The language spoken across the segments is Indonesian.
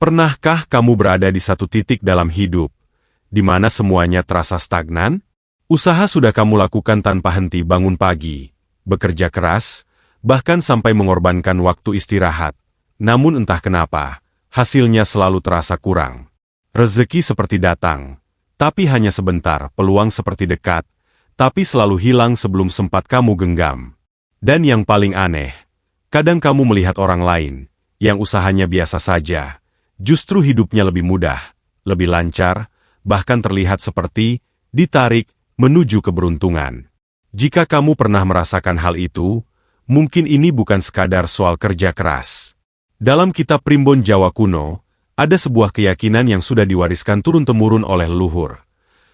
Pernahkah kamu berada di satu titik dalam hidup, di mana semuanya terasa stagnan? Usaha sudah kamu lakukan tanpa henti, bangun pagi, bekerja keras, bahkan sampai mengorbankan waktu istirahat. Namun entah kenapa, hasilnya selalu terasa kurang. Rezeki seperti datang, tapi hanya sebentar, peluang seperti dekat, tapi selalu hilang sebelum sempat kamu genggam. Dan yang paling aneh, kadang kamu melihat orang lain, yang usahanya biasa saja, justru hidupnya lebih mudah, lebih lancar, bahkan terlihat seperti ditarik menuju keberuntungan. Jika kamu pernah merasakan hal itu, mungkin ini bukan sekadar soal kerja keras. Dalam kitab Primbon Jawa kuno, ada sebuah keyakinan yang sudah diwariskan turun-temurun oleh leluhur.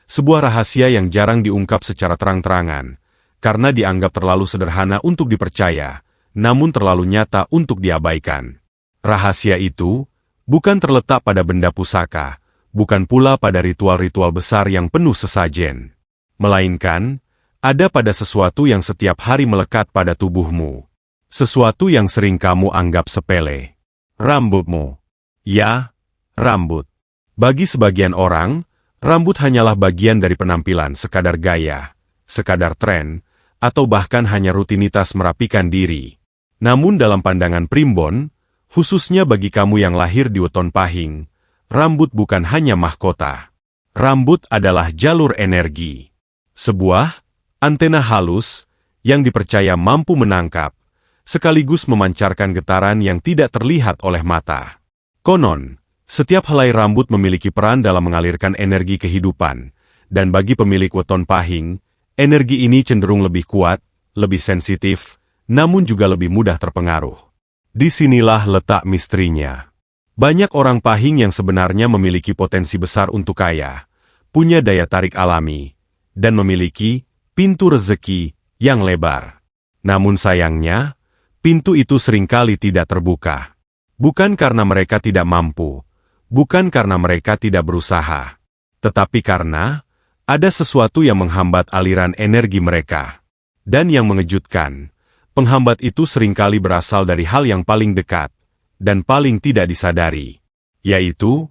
Sebuah rahasia yang jarang diungkap secara terang-terangan, karena dianggap terlalu sederhana untuk dipercaya, namun terlalu nyata untuk diabaikan. Rahasia itu bukan terletak pada benda pusaka, bukan pula pada ritual-ritual besar yang penuh sesajen, melainkan ada pada sesuatu yang setiap hari melekat pada tubuhmu. Sesuatu yang sering kamu anggap sepele. Rambutmu. Ya, rambut. Bagi sebagian orang, rambut hanyalah bagian dari penampilan, sekadar gaya, sekadar tren, atau bahkan hanya rutinitas merapikan diri. Namun dalam pandangan Primbon, khususnya bagi kamu yang lahir di weton pahing, rambut bukan hanya mahkota. Rambut adalah jalur energi. Sebuah antena halus yang dipercaya mampu menangkap, sekaligus memancarkan getaran yang tidak terlihat oleh mata. Konon, setiap helai rambut memiliki peran dalam mengalirkan energi kehidupan, dan bagi pemilik weton pahing, energi ini cenderung lebih kuat, lebih sensitif, namun juga lebih mudah terpengaruh. Disinilah letak misterinya. Banyak orang pahing yang sebenarnya memiliki potensi besar untuk kaya, punya daya tarik alami, dan memiliki pintu rezeki yang lebar. Namun sayangnya, pintu itu seringkali tidak terbuka. Bukan karena mereka tidak mampu, bukan karena mereka tidak berusaha, tetapi karena ada sesuatu yang menghambat aliran energi mereka. Dan yang mengejutkan, penghambat itu seringkali berasal dari hal yang paling dekat dan paling tidak disadari, yaitu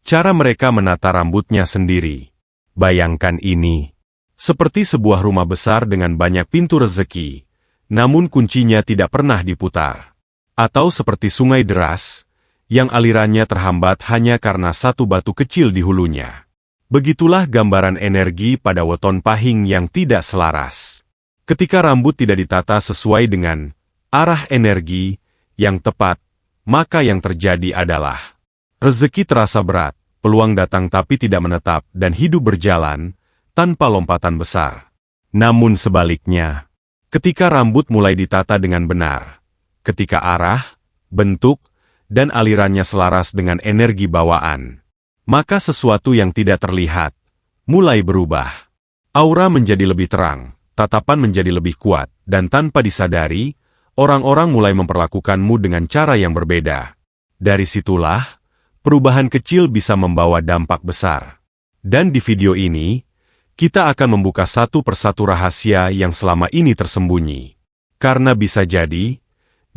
cara mereka menata rambutnya sendiri. Bayangkan ini, seperti sebuah rumah besar dengan banyak pintu rezeki, namun kuncinya tidak pernah diputar. Atau seperti sungai deras, yang alirannya terhambat hanya karena satu batu kecil di hulunya. Begitulah gambaran energi pada weton pahing yang tidak selaras. Ketika rambut tidak ditata sesuai dengan arah energi yang tepat, maka yang terjadi adalah rezeki terasa berat, peluang datang tapi tidak menetap, dan hidup berjalan tanpa lompatan besar. Namun sebaliknya, ketika rambut mulai ditata dengan benar, ketika arah, bentuk, dan alirannya selaras dengan energi bawaan, maka sesuatu yang tidak terlihat mulai berubah. Aura menjadi lebih terang, tatapan menjadi lebih kuat, dan tanpa disadari, orang-orang mulai memperlakukanmu dengan cara yang berbeda. Dari situlah, perubahan kecil bisa membawa dampak besar. Dan di video ini, kita akan membuka satu persatu rahasia yang selama ini tersembunyi. Karena bisa jadi,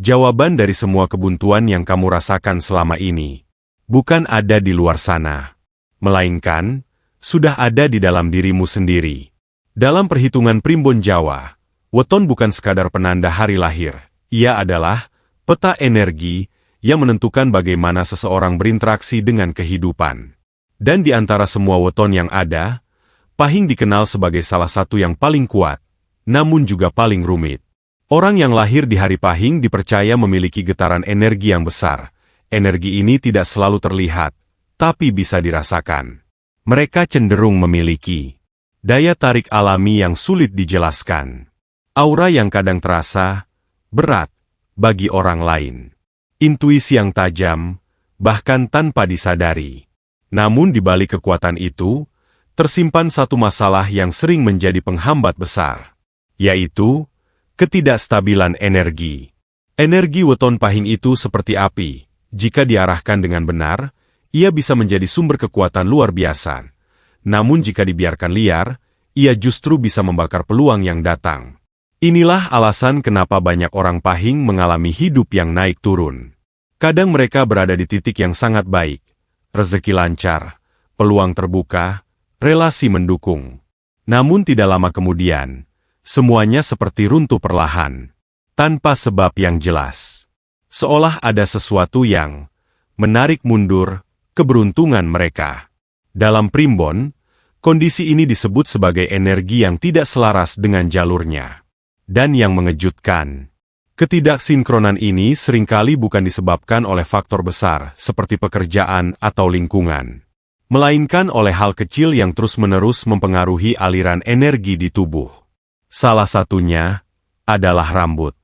jawaban dari semua kebuntuan yang kamu rasakan selama ini, bukan ada di luar sana, melainkan sudah ada di dalam dirimu sendiri. Dalam perhitungan Primbon Jawa, weton bukan sekadar penanda hari lahir. Ia adalah peta energi yang menentukan bagaimana seseorang berinteraksi dengan kehidupan. Dan di antara semua weton yang ada, pahing dikenal sebagai salah satu yang paling kuat, namun juga paling rumit. Orang yang lahir di hari pahing dipercaya memiliki getaran energi yang besar. Energi ini tidak selalu terlihat, tapi bisa dirasakan. Mereka cenderung memiliki daya tarik alami yang sulit dijelaskan. Aura yang kadang terasa berat bagi orang lain. Intuisi yang tajam, bahkan tanpa disadari. Namun di balik kekuatan itu, tersimpan satu masalah yang sering menjadi penghambat besar, yaitu ketidakstabilan energi. Energi weton pahing itu seperti api. Jika diarahkan dengan benar, ia bisa menjadi sumber kekuatan luar biasa. Namun jika dibiarkan liar, ia justru bisa membakar peluang yang datang. Inilah alasan kenapa banyak orang pahing mengalami hidup yang naik turun. Kadang mereka berada di titik yang sangat baik, rezeki lancar, peluang terbuka, relasi mendukung. Namun tidak lama kemudian, semuanya seperti runtuh perlahan, tanpa sebab yang jelas. Seolah ada sesuatu yang menarik mundur keberuntungan mereka. Dalam primbon, kondisi ini disebut sebagai energi yang tidak selaras dengan jalurnya. Dan yang mengejutkan, ketidaksinkronan ini seringkali bukan disebabkan oleh faktor besar seperti pekerjaan atau lingkungan, melainkan oleh hal kecil yang terus-menerus mempengaruhi aliran energi di tubuh. Salah satunya adalah rambut.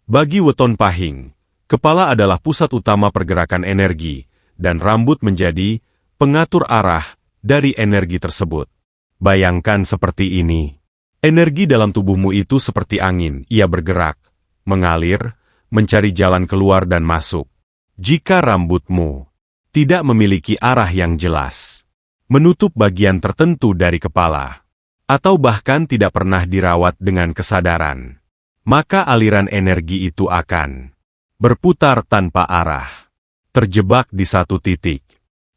Bagi weton pahing, kepala adalah pusat utama pergerakan energi, dan rambut menjadi pengatur arah dari energi tersebut. Bayangkan seperti ini. Energi dalam tubuhmu itu seperti angin, ia bergerak, mengalir, mencari jalan keluar dan masuk. Jika rambutmu tidak memiliki arah yang jelas, menutup bagian tertentu dari kepala, atau bahkan tidak pernah dirawat dengan kesadaran, maka aliran energi itu akan berputar tanpa arah, terjebak di satu titik,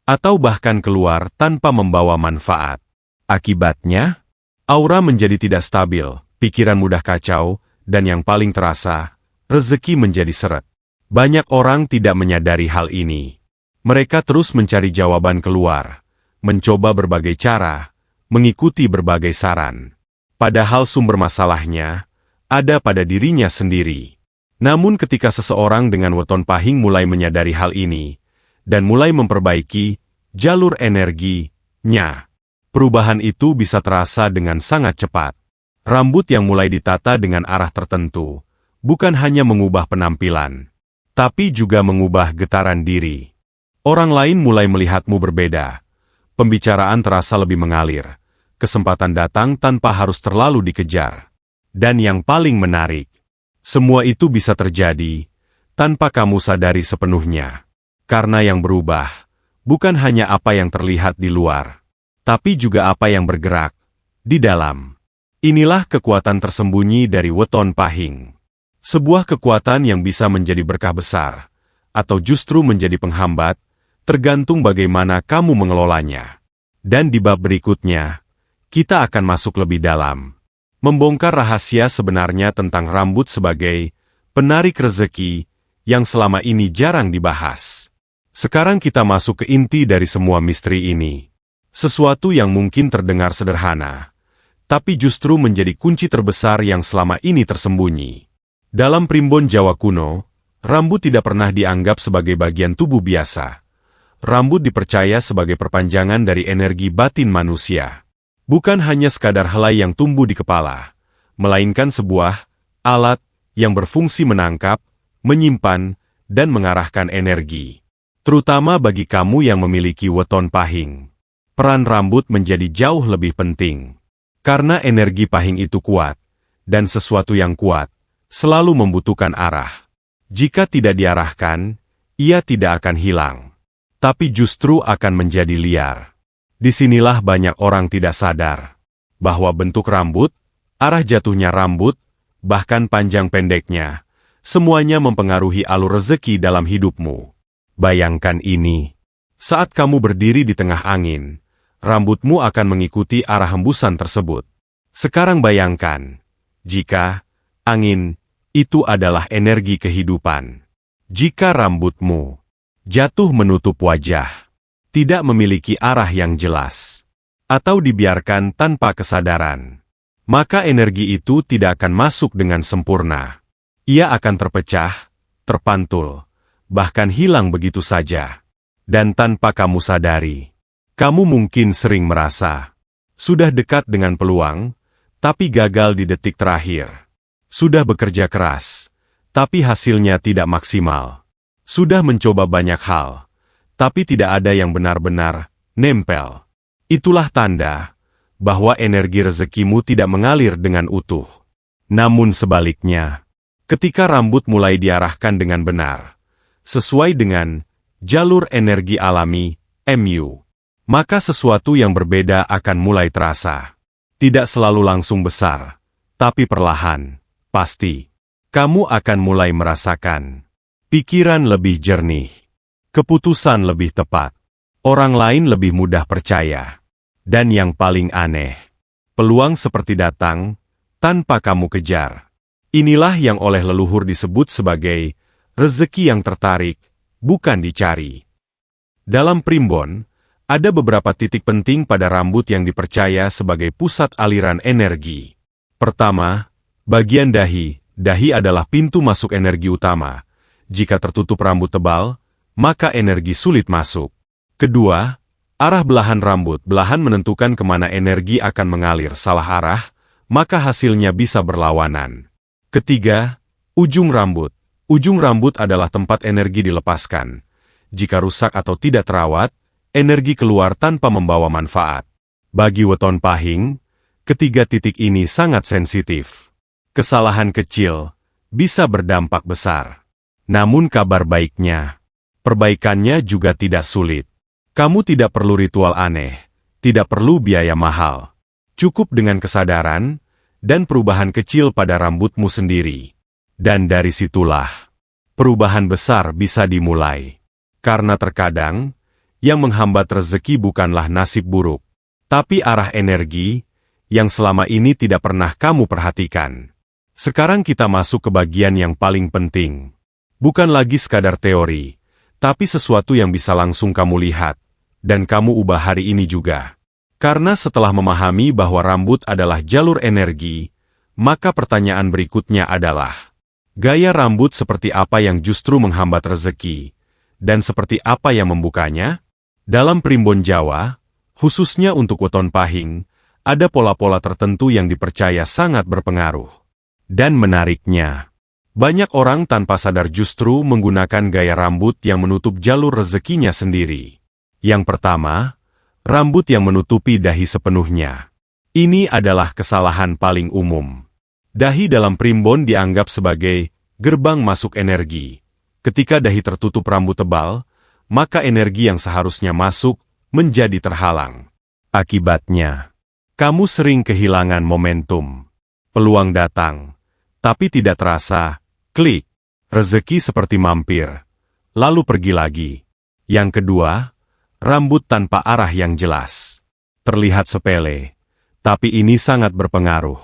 atau bahkan keluar tanpa membawa manfaat. Akibatnya, aura menjadi tidak stabil, pikiran mudah kacau, dan yang paling terasa, rezeki menjadi seret. Banyak orang tidak menyadari hal ini. Mereka terus mencari jawaban keluar, mencoba berbagai cara, mengikuti berbagai saran. Padahal sumber masalahnya ada pada dirinya sendiri. Namun ketika seseorang dengan weton pahing mulai menyadari hal ini, dan mulai memperbaiki jalur energinya, perubahan itu bisa terasa dengan sangat cepat. Rambut yang mulai ditata dengan arah tertentu, bukan hanya mengubah penampilan, tapi juga mengubah getaran diri. Orang lain mulai melihatmu berbeda. Pembicaraan terasa lebih mengalir. Kesempatan datang tanpa harus terlalu dikejar. Dan yang paling menarik, semua itu bisa terjadi tanpa kamu sadari sepenuhnya. Karena yang berubah bukan hanya apa yang terlihat di luar, tapi juga apa yang bergerak di dalam. Inilah kekuatan tersembunyi dari weton pahing. Sebuah kekuatan yang bisa menjadi berkah besar, atau justru menjadi penghambat, tergantung bagaimana kamu mengelolanya. Dan di bab berikutnya, kita akan masuk lebih dalam, membongkar rahasia sebenarnya tentang rambut sebagai penarik rezeki yang selama ini jarang dibahas. Sekarang kita masuk ke inti dari semua misteri ini. Sesuatu yang mungkin terdengar sederhana, tapi justru menjadi kunci terbesar yang selama ini tersembunyi. Dalam primbon Jawa kuno, rambut tidak pernah dianggap sebagai bagian tubuh biasa. Rambut dipercaya sebagai perpanjangan dari energi batin manusia. Bukan hanya sekadar helai yang tumbuh di kepala, melainkan sebuah alat yang berfungsi menangkap, menyimpan, dan mengarahkan energi. Terutama bagi kamu yang memiliki weton pahing. Peran rambut menjadi jauh lebih penting. Karena energi pahing itu kuat, dan sesuatu yang kuat selalu membutuhkan arah. Jika tidak diarahkan, ia tidak akan hilang, tapi justru akan menjadi liar. Disinilah banyak orang tidak sadar bahwa bentuk rambut, arah jatuhnya rambut, bahkan panjang pendeknya, semuanya mempengaruhi alur rezeki dalam hidupmu. Bayangkan ini, saat kamu berdiri di tengah angin, rambutmu akan mengikuti arah hembusan tersebut. Sekarang bayangkan, jika angin itu adalah energi kehidupan. Jika rambutmu jatuh menutup wajah, tidak memiliki arah yang jelas, atau dibiarkan tanpa kesadaran, maka energi itu tidak akan masuk dengan sempurna. Ia akan terpecah, terpantul, bahkan hilang begitu saja. Dan tanpa kamu sadari, kamu mungkin sering merasa sudah dekat dengan peluang, tapi gagal di detik terakhir. Sudah bekerja keras, tapi hasilnya tidak maksimal. Sudah mencoba banyak hal, tapi tidak ada yang benar-benar nempel. Itulah tanda bahwa energi rezekimu tidak mengalir dengan utuh. Namun sebaliknya, ketika rambut mulai diarahkan dengan benar, sesuai dengan jalur energi alami, MU, maka sesuatu yang berbeda akan mulai terasa. Tidak selalu langsung besar, tapi perlahan, pasti. Kamu akan mulai merasakan pikiran lebih jernih, keputusan lebih tepat, Orang lain lebih mudah percaya. Dan yang paling aneh, peluang seperti datang tanpa kamu kejar. Inilah yang oleh leluhur disebut sebagai rezeki yang tertarik, bukan dicari. Dalam primbon, ada beberapa titik penting pada rambut yang dipercaya sebagai pusat aliran energi. Pertama, bagian dahi. Dahi adalah pintu masuk energi utama. Jika tertutup rambut tebal, maka energi sulit masuk. Kedua, arah belahan rambut. Belahan menentukan kemana energi akan mengalir. Salah arah, maka hasilnya bisa berlawanan. Ketiga, ujung rambut. Ujung rambut adalah tempat energi dilepaskan. Jika rusak atau tidak terawat, energi keluar tanpa membawa manfaat. Bagi weton pahing, ketiga titik ini sangat sensitif. Kesalahan kecil bisa berdampak besar. Namun kabar baiknya, perbaikannya juga tidak sulit. Kamu tidak perlu ritual aneh, tidak perlu biaya mahal. Cukup dengan kesadaran dan perubahan kecil pada rambutmu sendiri. Dan dari situlah, perubahan besar bisa dimulai. Karena terkadang, yang menghambat rezeki bukanlah nasib buruk, tapi arah energi yang selama ini tidak pernah kamu perhatikan. Sekarang kita masuk ke bagian yang paling penting. Bukan lagi sekadar teori, tapi sesuatu yang bisa langsung kamu lihat, dan kamu ubah hari ini juga. Karena setelah memahami bahwa rambut adalah jalur energi, maka pertanyaan berikutnya adalah, gaya rambut seperti apa yang justru menghambat rezeki, dan seperti apa yang membukanya? Dalam primbon Jawa, khususnya untuk weton pahing, ada pola-pola tertentu yang dipercaya sangat berpengaruh. Dan menariknya, banyak orang tanpa sadar justru menggunakan gaya rambut yang menutup jalur rezekinya sendiri. Yang pertama, rambut yang menutupi dahi sepenuhnya. Ini adalah kesalahan paling umum. Dahi dalam primbon dianggap sebagai gerbang masuk energi. Ketika dahi tertutup rambut tebal, maka energi yang seharusnya masuk menjadi terhalang. Akibatnya, kamu sering kehilangan momentum. Peluang datang, tapi tidak terasa, klik. Rezeki seperti mampir, lalu pergi lagi. Yang kedua, rambut tanpa arah yang jelas. Terlihat sepele, tapi ini sangat berpengaruh.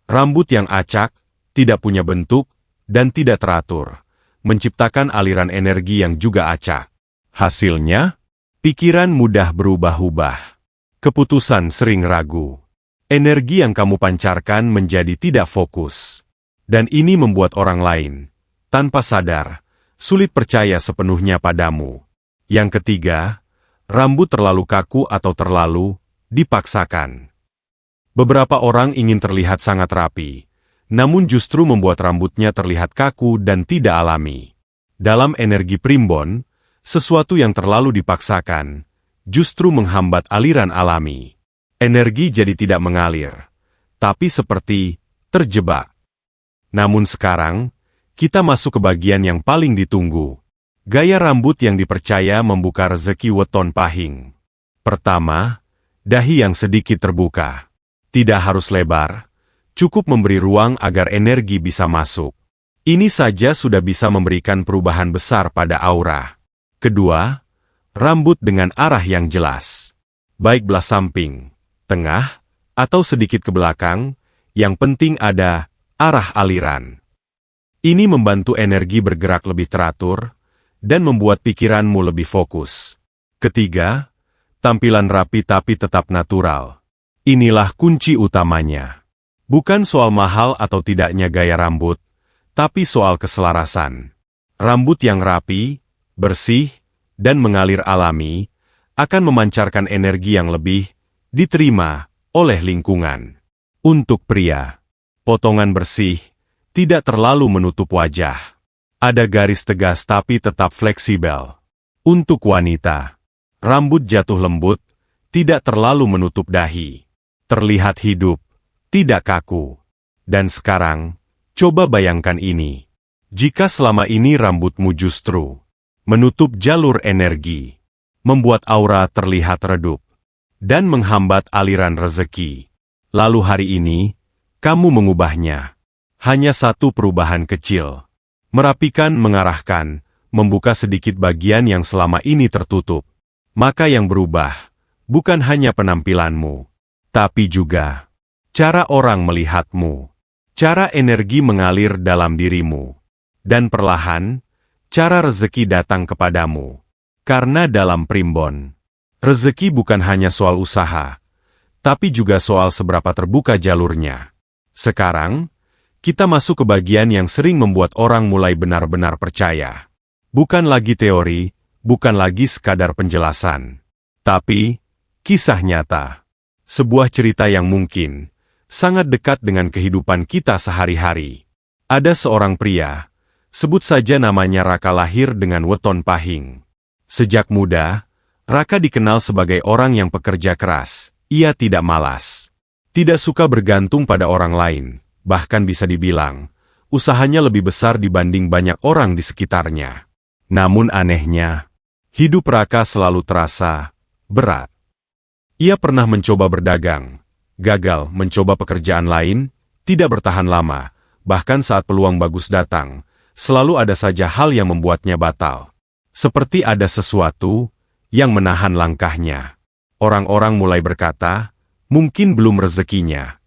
Rambut yang acak, tidak punya bentuk, dan tidak teratur, menciptakan aliran energi yang juga acak. Hasilnya, pikiran mudah berubah-ubah. Keputusan sering ragu. Energi yang kamu pancarkan menjadi tidak fokus. Dan ini membuat orang lain, tanpa sadar, sulit percaya sepenuhnya padamu. Yang ketiga, rambut terlalu kaku atau terlalu dipaksakan. Beberapa orang ingin terlihat sangat rapi, namun justru membuat rambutnya terlihat kaku dan tidak alami. Dalam energi primbon, sesuatu yang terlalu dipaksakan justru menghambat aliran alami. Energi jadi tidak mengalir, tapi seperti terjebak. Namun sekarang, kita masuk ke bagian yang paling ditunggu. Gaya rambut yang dipercaya membuka rezeki weton pahing. Pertama, dahi yang sedikit terbuka. Tidak harus lebar, cukup memberi ruang agar energi bisa masuk. Ini saja sudah bisa memberikan perubahan besar pada aura. Kedua, rambut dengan arah yang jelas. Baik belah samping, tengah, atau sedikit ke belakang, yang penting ada arah aliran. Ini membantu energi bergerak lebih teratur, dan membuat pikiranmu lebih fokus. Ketiga, tampilan rapi tapi tetap natural. Inilah kunci utamanya. Bukan soal mahal atau tidaknya gaya rambut, tapi soal keselarasan. Rambut yang rapi, bersih, dan mengalir alami, akan memancarkan energi yang lebih diterima oleh lingkungan. Untuk pria, potongan bersih, tidak terlalu menutup wajah. Ada garis tegas tapi tetap fleksibel. Untuk wanita, rambut jatuh lembut, tidak terlalu menutup dahi. Terlihat hidup, tidak kaku. Dan sekarang, coba bayangkan ini. Jika selama ini rambutmu justru menutup jalur energi, membuat aura terlihat redup, dan menghambat aliran rezeki. Lalu hari ini, kamu mengubahnya. Hanya satu perubahan kecil. Merapikan, mengarahkan, membuka sedikit bagian yang selama ini tertutup. Maka yang berubah bukan hanya penampilanmu, tapi juga cara orang melihatmu, cara energi mengalir dalam dirimu, dan perlahan, cara rezeki datang kepadamu. Karena dalam primbon, rezeki bukan hanya soal usaha, tapi juga soal seberapa terbuka jalurnya. Sekarang, kita masuk ke bagian yang sering membuat orang mulai benar-benar percaya. Bukan lagi teori, bukan lagi sekadar penjelasan, tapi kisah nyata. Sebuah cerita yang mungkin sangat dekat dengan kehidupan kita sehari-hari. Ada seorang pria, sebut saja namanya Raka, lahir dengan weton pahing. Sejak muda, Raka dikenal sebagai orang yang pekerja keras. Ia tidak malas, tidak suka bergantung pada orang lain, bahkan bisa dibilang, usahanya lebih besar dibanding banyak orang di sekitarnya. Namun anehnya, hidup Raka selalu terasa berat. Ia pernah mencoba berdagang, gagal, mencoba pekerjaan lain, tidak bertahan lama, bahkan saat peluang bagus datang, selalu ada saja hal yang membuatnya batal. Seperti ada sesuatu yang menahan langkahnya. Orang-orang mulai berkata, mungkin belum rezekinya.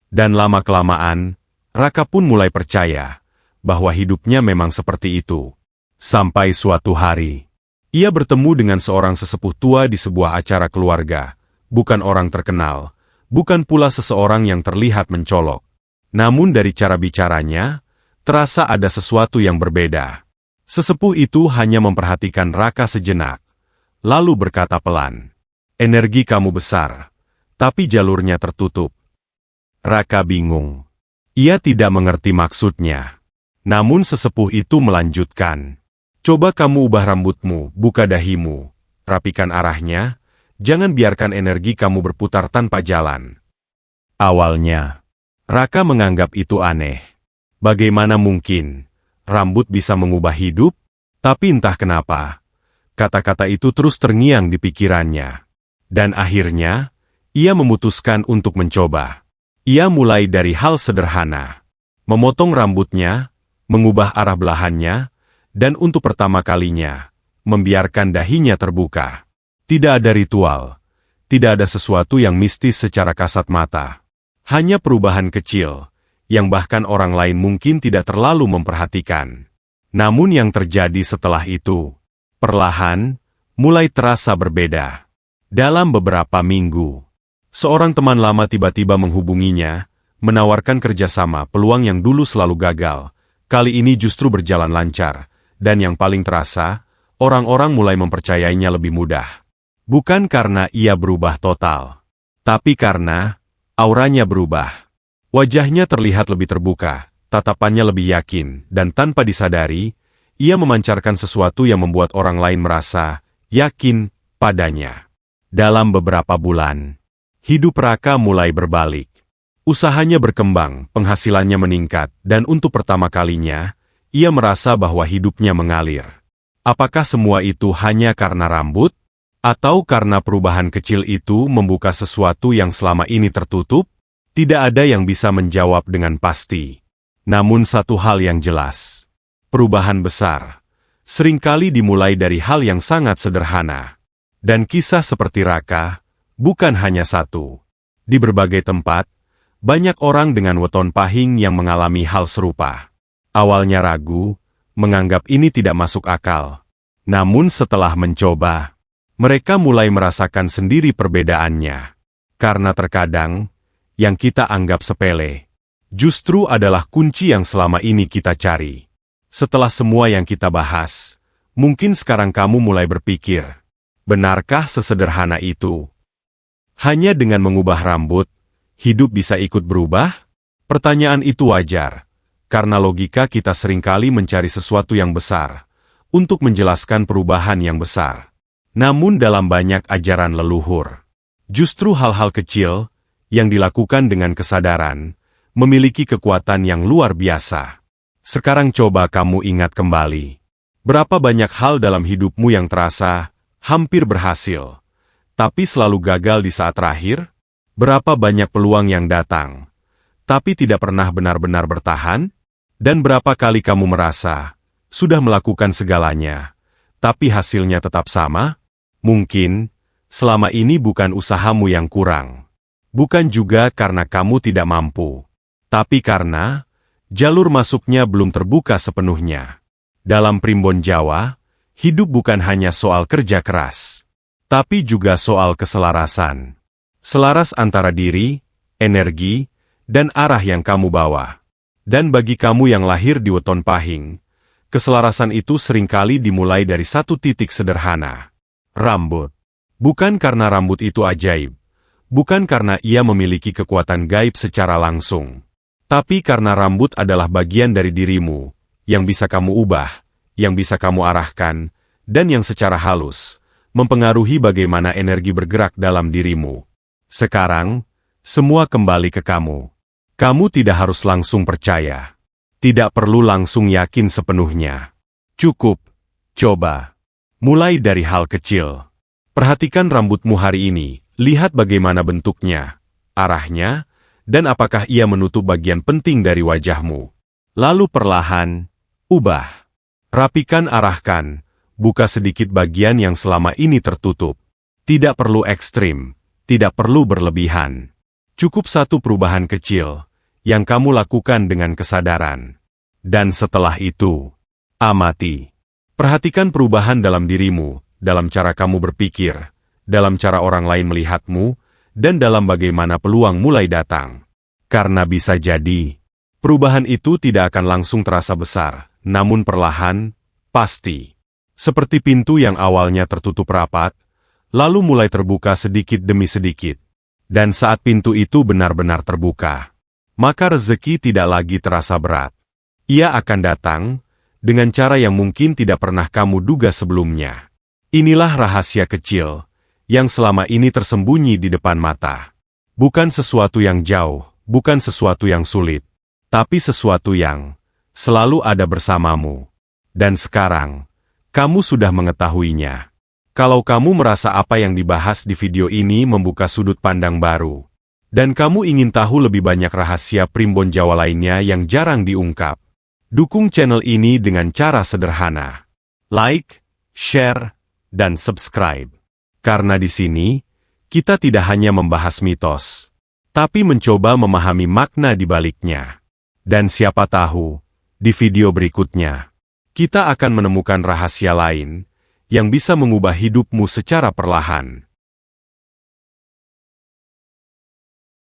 Dan lama-kelamaan, Raka pun mulai percaya bahwa hidupnya memang seperti itu. Sampai suatu hari, ia bertemu dengan seorang sesepuh tua di sebuah acara keluarga. Bukan orang terkenal, bukan pula seseorang yang terlihat mencolok. Namun dari cara bicaranya, terasa ada sesuatu yang berbeda. Sesepuh itu hanya memperhatikan Raka sejenak, lalu berkata pelan, "Energi kamu besar, tapi jalurnya tertutup." Raka bingung. Ia tidak mengerti maksudnya. Namun sesepuh itu melanjutkan, "Coba kamu ubah rambutmu, buka dahimu, rapikan arahnya, jangan biarkan energi kamu berputar tanpa jalan." Awalnya, Raka menganggap itu aneh. Bagaimana mungkin rambut bisa mengubah hidup? Tapi entah kenapa, kata-kata itu terus terngiang di pikirannya. Dan akhirnya, ia memutuskan untuk mencoba. Ia mulai dari hal sederhana. Memotong rambutnya, mengubah arah belahannya, dan untuk pertama kalinya, membiarkan dahinya terbuka. Tidak ada ritual. Tidak ada sesuatu yang mistis secara kasat mata. Hanya perubahan kecil, yang bahkan orang lain mungkin tidak terlalu memperhatikan. Namun yang terjadi setelah itu, perlahan, mulai terasa berbeda. Dalam beberapa minggu, seorang teman lama tiba-tiba menghubunginya, menawarkan kerjasama. Peluang yang dulu selalu gagal, kali ini justru berjalan lancar, dan yang paling terasa, orang-orang mulai mempercayainya lebih mudah. Bukan karena ia berubah total, tapi karena auranya berubah. Wajahnya terlihat lebih terbuka, tatapannya lebih yakin, dan tanpa disadari, ia memancarkan sesuatu yang membuat orang lain merasa yakin padanya. Dalam beberapa bulan, hidup Raka mulai berbalik. Usahanya berkembang, penghasilannya meningkat, dan untuk pertama kalinya, ia merasa bahwa hidupnya mengalir. Apakah semua itu hanya karena rambut? Atau karena perubahan kecil itu membuka sesuatu yang selama ini tertutup? Tidak ada yang bisa menjawab dengan pasti. Namun satu hal yang jelas, perubahan besar seringkali dimulai dari hal yang sangat sederhana. Dan kisah seperti Raka bukan hanya satu. Di berbagai tempat, banyak orang dengan weton pahing yang mengalami hal serupa. Awalnya ragu, menganggap ini tidak masuk akal. Namun setelah mencoba, mereka mulai merasakan sendiri perbedaannya. Karena terkadang, yang kita anggap sepele, justru adalah kunci yang selama ini kita cari. Setelah semua yang kita bahas, mungkin sekarang kamu mulai berpikir, benarkah sesederhana itu? Hanya dengan mengubah rambut, hidup bisa ikut berubah? Pertanyaan itu wajar, karena logika kita seringkali mencari sesuatu yang besar, untuk menjelaskan perubahan yang besar. Namun dalam banyak ajaran leluhur, justru hal-hal kecil, yang dilakukan dengan kesadaran, memiliki kekuatan yang luar biasa. Sekarang coba kamu ingat kembali. Berapa banyak hal dalam hidupmu yang terasa hampir berhasil, tapi selalu gagal di saat terakhir? Berapa banyak peluang yang datang, tapi tidak pernah benar-benar bertahan? Dan berapa kali kamu merasa sudah melakukan segalanya, tapi hasilnya tetap sama? Mungkin, selama ini bukan usahamu yang kurang. Bukan juga karena kamu tidak mampu. Tapi karena, jalur masuknya belum terbuka sepenuhnya. Dalam primbon Jawa, hidup bukan hanya soal kerja keras. Tapi juga soal keselarasan. Selaras antara diri, energi, dan arah yang kamu bawa. Dan bagi kamu yang lahir di Weton Pahing, keselarasan itu seringkali dimulai dari satu titik sederhana. Rambut. Bukan karena rambut itu ajaib. Bukan karena ia memiliki kekuatan gaib secara langsung. Tapi karena rambut adalah bagian dari dirimu, yang bisa kamu ubah, yang bisa kamu arahkan, dan yang secara halus, mempengaruhi bagaimana energi bergerak dalam dirimu. Sekarang, semua kembali ke kamu. Kamu tidak harus langsung percaya. Tidak perlu langsung yakin sepenuhnya. Cukup, coba. Mulai dari hal kecil. Perhatikan rambutmu hari ini, lihat bagaimana bentuknya, arahnya, dan apakah ia menutup bagian penting dari wajahmu. Lalu perlahan, ubah. Rapikan, arahkan, buka sedikit bagian yang selama ini tertutup. Tidak perlu ekstrim, tidak perlu berlebihan. Cukup satu perubahan kecil, yang kamu lakukan dengan kesadaran. Dan setelah itu, amati. Perhatikan perubahan dalam dirimu, dalam cara kamu berpikir, dalam cara orang lain melihatmu, dan dalam bagaimana peluang mulai datang. Karena bisa jadi, perubahan itu tidak akan langsung terasa besar, namun perlahan, pasti. Seperti pintu yang awalnya tertutup rapat, lalu mulai terbuka sedikit demi sedikit. Dan saat pintu itu benar-benar terbuka, maka rezeki tidak lagi terasa berat. Ia akan datang, dengan cara yang mungkin tidak pernah kamu duga sebelumnya. Inilah rahasia kecil, yang selama ini tersembunyi di depan mata. Bukan sesuatu yang jauh, bukan sesuatu yang sulit, tapi sesuatu yang selalu ada bersamamu. Dan sekarang, kamu sudah mengetahuinya. Kalau kamu merasa apa yang dibahas di video ini membuka sudut pandang baru, dan kamu ingin tahu lebih banyak rahasia primbon Jawa lainnya yang jarang diungkap, dukung channel ini dengan cara sederhana. Like, share, dan subscribe. Karena di sini, kita tidak hanya membahas mitos, tapi mencoba memahami makna di baliknya. Dan siapa tahu, di video berikutnya, kita akan menemukan rahasia lain yang bisa mengubah hidupmu secara perlahan.